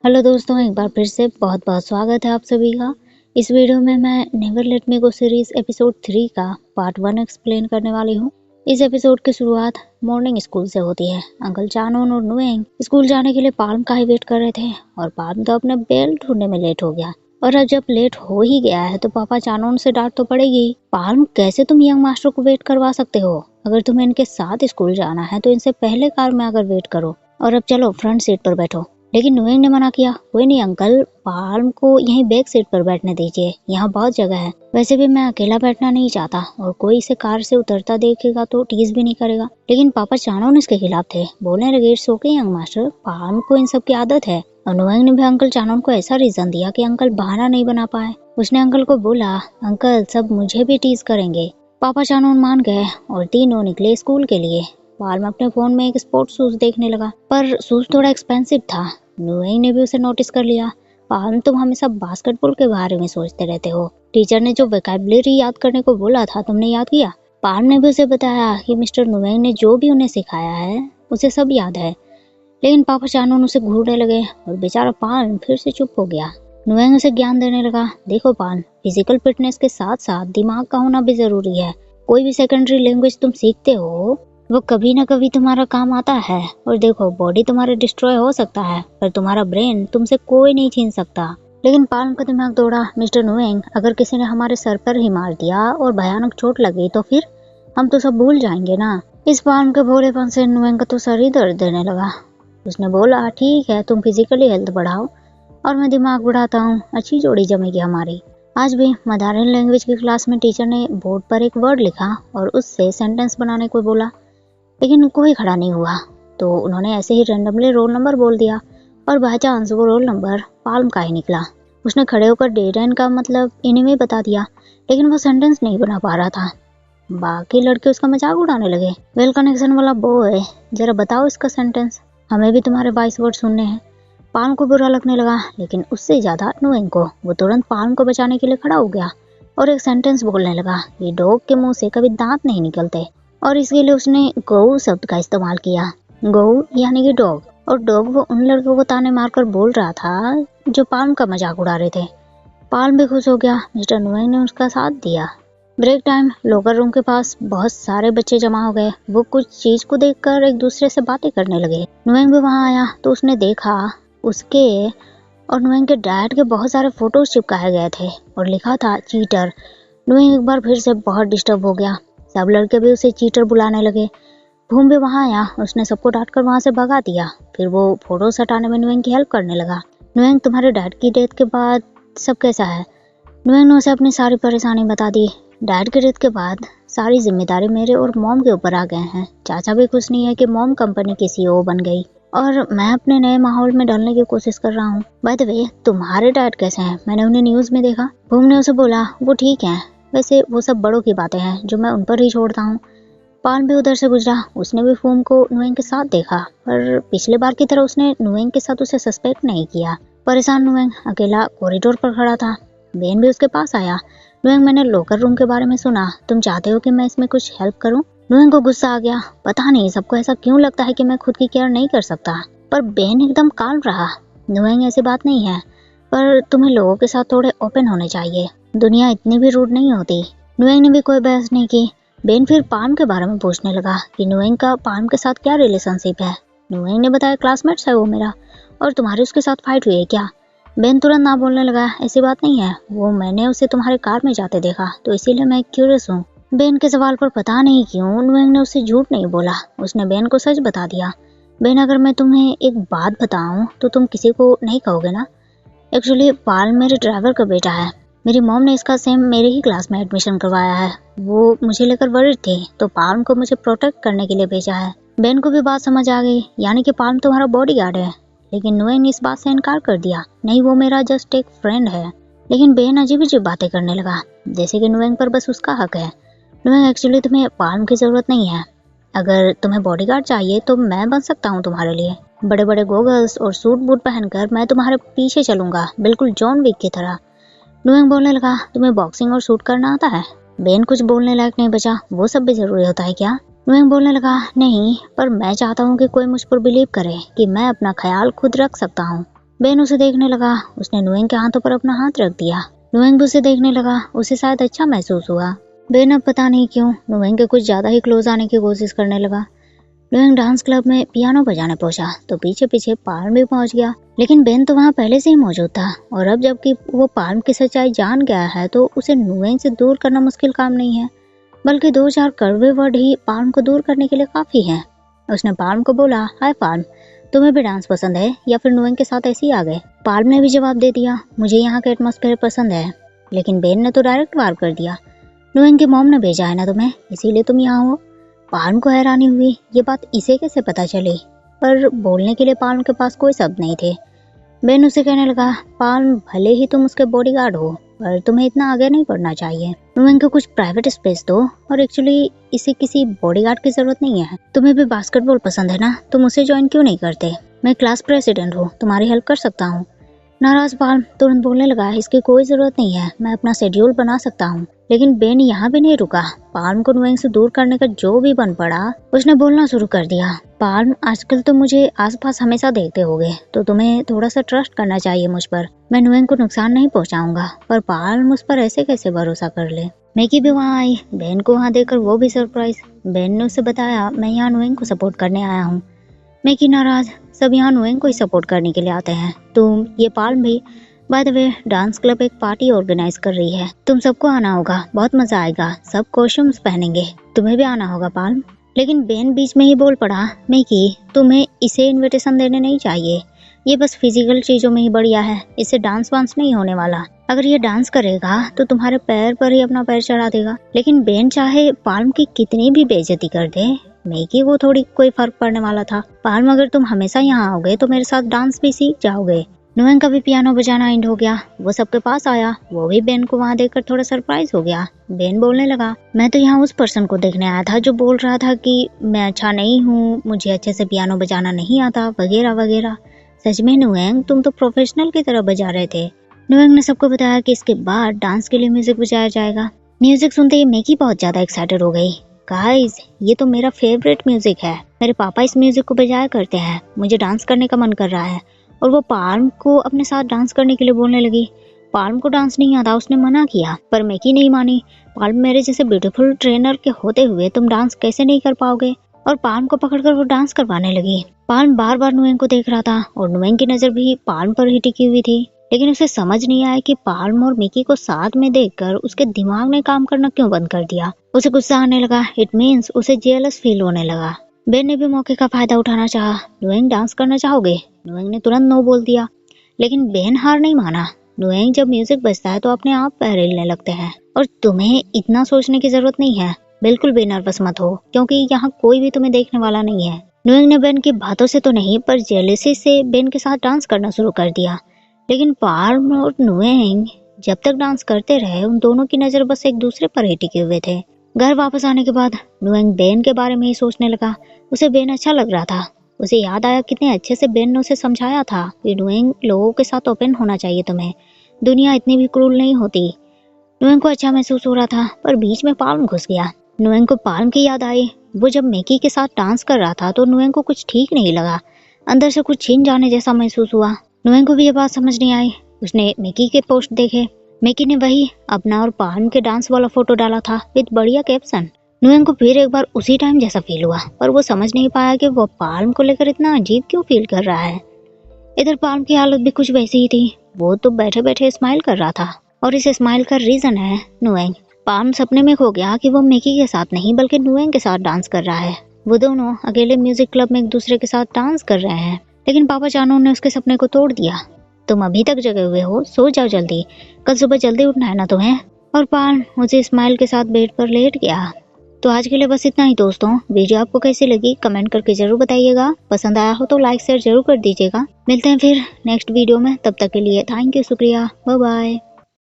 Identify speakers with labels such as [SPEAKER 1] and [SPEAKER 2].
[SPEAKER 1] Hello दोस्तों, एक बार फिर से बहुत बहुत स्वागत है आप सभी का। इस वीडियो में मैं नेवर लेट मी गो सीरीज एपिसोड 3 का पार्ट 1 एक्सप्लेन करने वाली हूँ। इस एपिसोड की शुरुआत मॉर्निंग स्कूल से होती है। अंकल चानोन और नुएंग स्कूल जाने के लिए पाल्म का ही वेट कर रहे थे और पाल्म तो अपने बेल ढूंढने में लेट हो गया। और अब जब लेट हो ही गया है तो पापा चानोन से डांट तो पड़ेगी। पाल्म, कैसे तुम यंग मास्टर को वेट करवा सकते हो? अगर तुम्हें इनके साथ स्कूल जाना है तो इनसे पहले कार में आकर वेट करो और अब चलो फ्रंट सीट पर बैठो। लेकिन नुएंग ने मना किया। कोई नहीं अंकल, पाल्म को यहीं बैक सीट पर बैठने दीजिए, यहाँ बहुत जगह है। वैसे भी मैं अकेला बैठना नहीं चाहता और कोई इसे कार से उतरता देखेगा तो टीज भी नहीं करेगा। लेकिन पापा चानोन इसके खिलाफ थे। बोलने लगे, it's okay young master, palm को इन सब की आदत है। और नुएंग ने भी अंकल चानोन को ऐसा रीजन दिया कि अंकल बहाना नहीं बना पाए। उसने अंकल को बोला, अंकल सब मुझे भी टीज करेंगे। पापा चानोन मान गए और तीनों निकले स्कूल के लिए। पाल्म अपने फोन में एक स्पोर्ट्स शूज देखने लगा, पर शूज थोड़ा एक्सपेंसिव था। नुएंग ने भी उसे नोटिस कर लिया। पाल्म, तुम हमेशा बास्केटबॉल के बारे में सोचते रहते हो। टीचर ने जो वोकैबुलरी याद करने को बोला था तुमने याद किया? पाल्म ने भी उसे बताया कि मिस्टर नुएंग ने जो भी उन्हें सिखाया है उसे सब याद है। लेकिन पापा चानोन उसे घूरने लगे और बेचारा पाल्म फिर से चुप हो गया। नुएंग उसे ज्ञान देने लगा, देखो पाल्म, फिजिकल फिटनेस के साथ साथ दिमाग का होना भी जरूरी है। कोई भी सेकेंडरी लैंग्वेज तुम सीखते हो वो कभी ना कभी तुम्हारा काम आता है। और देखो, बॉडी तुम्हारे डिस्ट्रॉय हो सकता है पर तुम्हारा ब्रेन तुमसे कोई नहीं छीन सकता। लेकिन पाल्म का दिमाग दौड़ा, मिस्टर नुएंग, अगर किसी ने हमारे सर पर ही मार दिया और भयानक चोट लगी तो फिर हम तो सब भूल जाएंगे ना। इस पाल्म के भोलेपन से नुएंग का तो सर ही दर्द देने लगा। उसने बोला, ठीक है, तुम फिजिकली हेल्थ बढ़ाओ और मैं दिमाग बढ़ाता हूँ, अच्छी जोड़ी जमेगी हमारी। आज भी मदारिन लैंग्वेज की क्लास में टीचर ने बोर्ड पर एक वर्ड लिखा और उससे सेंटेंस बनाने को बोला, लेकिन कोई खड़ा नहीं हुआ। तो उन्होंने ऐसे ही रैंडमली रोल नंबर बोल दिया और बाय चांस वो रोल नंबर पाल्म का ही निकला। उसने खड़े होकर डेडन का मतलब इन्हें में बता दिया, लेकिन वो सेंटेंस नहीं बना पा रहा था। बाकी लड़के उसका मजाक उड़ाने लगे, वेल कनेक्शन वाला बॉय, जरा बताओ इसका सेंटेंस, हमें भी तुम्हारे 22 वर्ड सुनने हैं। पाल्म को बुरा लगने लगा, लेकिन उससे ज्यादा नुएंग को। वो तुरंत पाल्म को बचाने के लिए खड़ा हो गया और एक सेंटेंस बोलने लगा, ये डॉग के मुंह से कभी दांत नहीं निकलते। और इसके लिए उसने गौ शब्द का इस्तेमाल किया। गौ यानी कि डॉग। और डॉग वो उन लड़कों को ताने मारकर बोल रहा था जो पाल्म का मजाक उड़ा रहे थे। पाल्म भी खुश हो गया। मिस्टर नुएंग ने उसका साथ दिया। ब्रेक टाइम, लॉकर रूम के पास बहुत सारे बच्चे जमा हो गए। वो कुछ चीज को देखकर एक दूसरे से बातें करने लगे। नुएंग भी वहां आया तो उसने देखा उसके और नुएंग के डैड के बहुत सारे फोटोज चिपकाए गए थे और लिखा था चीटर। नुएंग एक बार फिर से बहुत डिस्टर्ब हो गया। सब लड़के भी उसे चीटर बुलाने लगे। भूम भी वहां आया, उसने सबको डांट कर वहां से भगा दिया। फिर वो फोटोज हटाने में नुएंग की हेल्प करने लगा। नुएंग, तुम्हारे डैड की डेथ के बाद सब कैसा है? नुएंग ने उसे अपनी सारी परेशानी बता दी। डैड की डेथ के बाद सारी जिम्मेदारी मेरे और मॉम के ऊपर आ गए हैं। चाचा भी खुश नहीं है कि मॉम कंपनी की सीईओ बन गई और मैं अपने नए माहौल में ढलने की कोशिश कर रहा हूँ। बाय द वे, तुम्हारे डैड कैसे हैं? मैंने उन्हें न्यूज में देखा। भूम ने उसे बोला, वो ठीक है, वैसे वो सब बड़ों की बातें हैं जो मैं उन पर ही छोड़ता हूँ। पाल्म भी उधर से गुजरा। उसने भी फूम को नुएंग के साथ देखा, पर पिछले बार की तरह उसने नुएंग के साथ उसे सस्पेक्ट नहीं किया। परेशान नुएंग अकेला कॉरिडोर पर खड़ा था। बेन भी उसके पास आया। नुएंग, मैंने लॉकर रूम के बारे में सुना, तुम चाहते हो कि मैं इसमें कुछ हेल्प करूं? नुएंग को गुस्सा आ गया। पता नहीं सबको ऐसा क्यों लगता है कि मैं खुद की केयर नहीं कर सकता, पर बेन एकदम काल्म रहा। नुएंग, ऐसी बात नहीं है, पर तुम्हें लोगों के साथ थोड़े ओपन होने चाहिए। दुनिया इतनी भी रूड नहीं होती। नुएंग ने भी कोई बहस नहीं की। बेन फिर पाल्म के बारे में पूछने लगा कि नुएंग का पाल्म के साथ क्या रिलेशनशिप है। नुएंग ने बताया, क्लासमेट्स है वो मेरा। और तुम्हारी उसके साथ फाइट हुई है क्या? बेन तुरंत ना बोलने लगा, ऐसी बात नहीं है, वो मैंने उसे तुम्हारे कार में जाते देखा तो इसीलिए मैं क्यूरियस हूँ। बेन के सवाल पर पता नहीं क्यों नुएंग ने उससे झूठ नहीं बोला। उसने बेन को सच बता दिया। बेन, अगर मैं तुम्हें एक बात बताऊं तो तुम किसी को नहीं कहोगे ना? एक्चुअली पाल्म मेरे ड्राइवर का बेटा है। मेरी मॉम ने इसका सेम मेरे ही क्लास में एडमिशन करवाया है। वो मुझे लेकर वरीड थी तो पाल्म को मुझे प्रोटेक्ट करने के लिए भेजा है। बेन को भी बात समझ आ गई, यानी कि पाल्म तुम्हारा बॉडीगार्ड है। लेकिन नुएंग ने इस बात से इनकार कर दिया, नहीं, वो मेरा जस्ट एक फ्रेंड है। लेकिन बेन अजीब अजीब बातें करने लगा, जैसे कि नुएंग पर बस उसका हक है। नुएंग, एक्चुअली तुम्हें पाल्म की जरूरत नहीं है। अगर तुम्हें बॉडीगार्ड चाहिए तो मैं बन सकता हूँ तुम्हारे लिए। बड़े बड़े गोगल्स और सूट बूट पहनकर मैं तुम्हारे पीछे चलूंगा, बिल्कुल जॉन विक की तरह। नुएंग बोलने लगा, तुम्हें बॉक्सिंग और शूट करना आता है? बेन कुछ बोलने लायक नहीं बचा, वो सब भी जरूरी होता है क्या? नुएंग बोलने लगा, नहीं, पर मैं चाहता हूँ कि कोई मुझ पर बिलीव करे कि मैं अपना ख्याल खुद रख सकता हूँ। बेन उसे देखने लगा। उसने नुएंग के हाथों पर अपना हाथ रख दिया। नुएंग भी उसे देखने लगा। उसे शायद अच्छा महसूस हुआ। बेन अब पता नहीं क्यों नुएंग के कुछ ज्यादा ही क्लोज आने की कोशिश करने लगा। नुएंग डांस क्लब में पियानो बजाने पहुंचा तो पीछे पीछे पाल्म भी पहुंच गया, लेकिन बेन तो वहां पहले से ही मौजूद था और अब जबकि वो पाल्म की सच्चाई जान गया है तो उसे नुएंग से दूर करना मुश्किल काम नहीं है, बल्कि 2-4 कड़वे वर्ड ही पाल्म को दूर करने के लिए काफी है। उसने पाल्म को बोला, हाय पाल्म, तुम्हें भी डांस पसंद है या फिर नुएंग के साथ ऐसे ही आ गए? पाल्म ने भी जवाब दे दिया, मुझे यहाँ का एटमॉस्फेयर पसंद है। लेकिन बेन ने तो डायरेक्ट वार कर दिया, नुएंग की मॉम ने भेजा है ना तुम्हें, इसीलिए तुम यहाँ हो। पाल्म को हैरानी हुई, ये बात इसे कैसे पता चली, पर बोलने के लिए पाल्म के पास कोई शब्द नहीं थे। बेन उसे कहने लगा, पाल्म भले ही तुम उसके बॉडीगार्ड हो पर तुम्हें इतना आगे नहीं बढ़ना चाहिए। नुएंग को कुछ प्राइवेट स्पेस दो, और एक्चुअली इसे किसी बॉडीगार्ड की जरूरत नहीं है। तुम्हें भी बास्केटबॉल पसंद है ना, तुम उसे ज्वाइन क्यों नहीं करते? मैं क्लास प्रेसिडेंट हूँ, तुम्हारी हेल्प कर सकता हूँ। नाराज पाल्म तुरंत बोलने लगा, इसकी कोई जरूरत नहीं है, मैं अपना शेड्यूल बना सकता हूँ। लेकिन बेन यहाँ भी नहीं रुका। पाल्म को नुएंग से दूर करने का जो भी बन पड़ा उसने बोलना शुरू कर दिया। पाल्म, आजकल तो मुझे आसपास हमेशा देखते होगे, तो तुम्हें थोड़ा सा ट्रस्ट करना चाहिए मुझ पर। मैं नुएंग को नुकसान नहीं पहुँचाऊंगा। पर पाल्म उस पर ऐसे कैसे भरोसा कर ले? मैगी भी वहाँ आई। बेन को वहाँ देखकर वो भी सरप्राइज। बेन ने उसे बताया, मैं यहाँ नुएंग को सपोर्ट करने आया हूँ। मैगी नाराज, सब यहाँ नुएंग को ही सपोर्ट करने के लिए आते हैं। तुम, ये पाल्म भी। By the way, dance club एक पार्टी ऑर्गेनाइज कर रही है, तुम सबको आना होगा, बहुत मजा आएगा, सब कॉस्ट्यूम्स पहनेंगे, तुम्हें भी आना होगा पाल्म। लेकिन बेन बीच में ही बोल पड़ा, मैगी तुम्हें इसे इनविटेशन देने नहीं चाहिए, ये बस फिजिकल चीजों में ही बढ़िया है, इससे डांस वांस नहीं होने वाला। अगर ये डांस करेगा तो तुम्हारे पैर पर ही अपना पैर चढ़ा देगा। लेकिन बेन चाहे पाल्म की कितनी भी बेइज्जती कर दे, मैगी वो थोड़ी कोई फर्क पड़ने वाला था। पाल्म, अगर तुम हमेशा यहाँ आओगे तो मेरे साथ डांस भी सीख जाओगे। नुएंग का भी पियानो बजाना एंड हो गया। वो सबके पास आया। वो भी बेन को वहाँ देखकर थोड़ा सरप्राइज हो गया। बेन बोलने लगा, मैं तो यहाँ उस पर्सन को देखने आया था जो बोल रहा था कि मैं अच्छा नहीं हूँ, मुझे अच्छे से पियानो बजाना नहीं आता, वगैरह वगैरह। सच में नुएंग, तुम तो प्रोफेशनल की तरह बजा रहे थे। नुएंग ने सबको बताया कि इसके बाद डांस के लिए म्यूजिक बजाया जाएगा। म्यूजिक सुनते ही मैगी बहुत ज्यादा एक्साइटेड हो गई। गाइस, ये तो मेरा फेवरेट म्यूजिक है, मेरे पापा इस म्यूजिक को बजाया करते हैं, मुझे डांस करने का मन कर रहा है। और वो पाल्म को अपने साथ डांस करने के लिए बोलने लगी। पाल्म को डांस नहीं आता, उसने मना किया, पर मैगी नहीं मानी। पाल्म, मेरे जैसे ब्यूटीफुल ट्रेनर के होते हुए तुम डांस कैसे नहीं कर पाओगे? और पाल्म को पकड़कर वो डांस करवाने लगी। पाल्म बार बार नुएंग को देख रहा था और नुएंग की नजर भी पाल्म पर ही टिकी हुई थी। लेकिन उसे समझ नहीं आया कि पाल्म और मिकी को साथ में देखकर उसके दिमाग ने काम करना क्यों बंद कर दिया। उसे गुस्सा आने लगा। इट मीन्स उसे जेलस फील होने लगा। बेन ने भी मौके का फायदा उठाना चाहा। नुएंग, डांस करना चाहोगे? नुएंग ने तुरंत नो बोल दिया। लेकिन बेन हार नहीं माना। नुएंग, जब म्यूजिक बजता है तो अपने आप पैर हिलने लगते हैं और तुम्हें इतना सोचने की जरूरत नहीं है। बिल्कुल भी नर्वस मत हो, क्योंकि यहाँ कोई भी तुम्हें देखने वाला नहीं है। नुएंग ने बेन की बातों से तो नहीं पर जेलसी से बेन के साथ डांस करना शुरू कर दिया। लेकिन पाल्म और नुएंग जब तक डांस करते रहे, उन दोनों की नजर बस एक दूसरे पर ही टिके हुए थे। घर वापस आने के बाद नुएंग बेन के बारे में ही सोचने लगा। उसे बेन अच्छा लग रहा था। उसे याद आया कितने अच्छे से बेन ने उसे समझाया था कि नुएंग, लोगों के साथ ओपन होना चाहिए तुम्हें, दुनिया इतनी भी क्रूल नहीं होती। नुएंग को अच्छा महसूस हो रहा था, पर बीच में पाल्म घुस गया। नुएंग को पाल्म की याद आई। वो जब मैगी के साथ डांस कर रहा था तो नुएंग को कुछ ठीक नहीं लगा। अंदर से कुछ छीन जाने जैसा महसूस हुआ। नुएंग को भी ये बात समझ नहीं आई। उसने मैगी के पोस्ट देखे। मैगी ने वही अपना और पाल्म के डांस वाला फोटो डाला था विद बढ़िया कैप्शन। नुएंग को फिर एक बार उसी टाइम जैसा फील हुआ, पर वो समझ नहीं पाया कि वो पाल्म को लेकर इतना अजीब क्यों फील कर रहा है। इधर पाल्म की हालत भी कुछ वैसी ही थी। वो तो बैठे बैठे स्माइल कर रहा था और इस स्माइल का रीजन है नुएंग। पाल्म सपने में खो गया कि वो मैगी के साथ नहीं बल्कि नुएंग के साथ डांस कर रहा है। वो दोनों अकेले म्यूजिक क्लब में एक दूसरे के साथ डांस कर रहे हैं। लेकिन पापा चानू ने उसके सपने को तोड़ दिया। तुम अभी तक जगे हुए हो, सो जाओ जल्दी, कल सुबह जल्दी उठना है ना तुम्हें। और पाल्म मुझे स्माइल के साथ बेड पर लेट गया। तो आज के लिए बस इतना ही दोस्तों। वीडियो आपको कैसी लगी कमेंट करके जरूर बताइएगा। पसंद आया हो तो लाइक शेयर जरूर कर दीजिएगा। मिलते हैं फिर नेक्स्ट वीडियो में, तब तक के लिए थैंक यू, शुक्रिया, बाय बाय।